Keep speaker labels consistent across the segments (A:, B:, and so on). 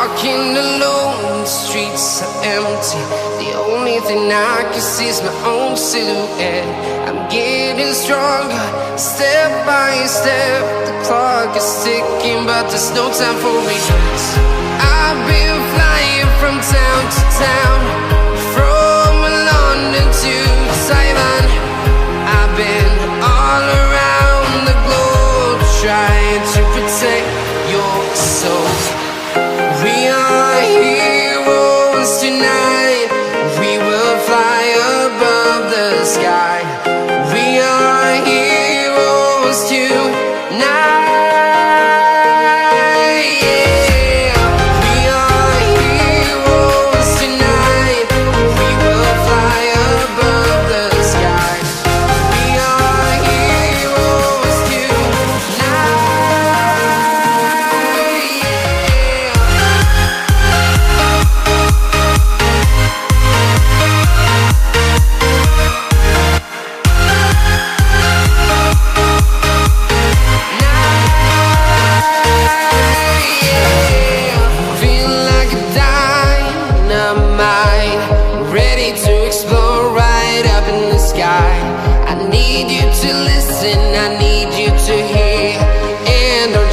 A: walking alone, the streets are empty. The only thing I can see is my own silhouette. I'm getting stronger, step by step. The clock is ticking, but there's no time for regrets. I've been flying from town to town, from London to Taiwan. I've been all around the globe, trying to protect your soul. We are heroes tonight. We will fly above the sky. We are heroes tonight.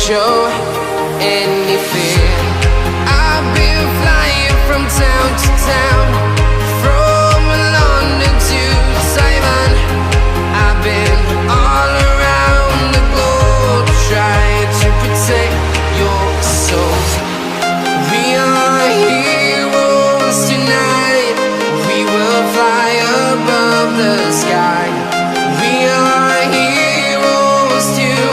A: Show any fear. I've been flying from town to town, from London to Taiwan. I've been all around the globe, trying to protect your soul. We are heroes tonight. We will fly above the sky. We are heroes tonight.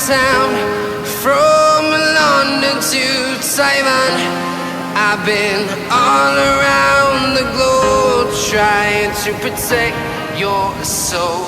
A: Town, from London to Taiwan. I've been all around the globe, trying to protect your soul.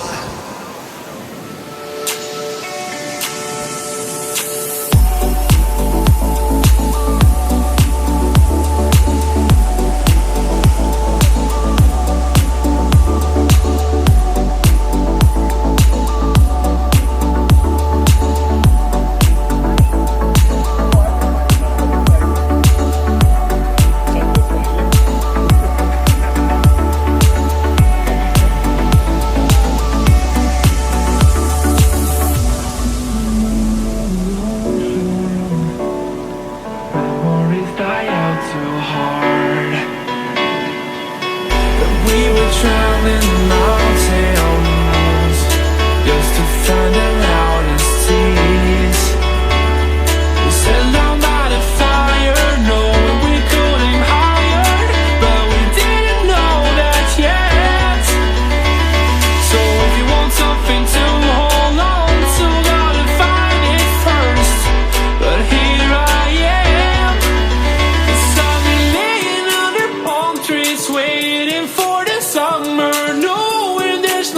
B: Waiting for the summer, knowing there's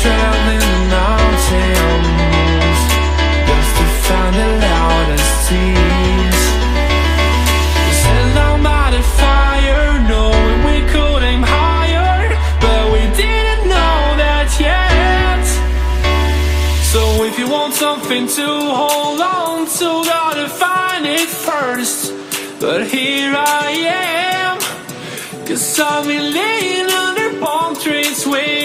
B: traveling the mountains just to find the loudest tears. We sat down by the fire, knowing we could aim higher, but we didn't know that yet. So if you want something to hold on to, gotta find it first. But here I am, 'cause I've been laying under palm trees waiting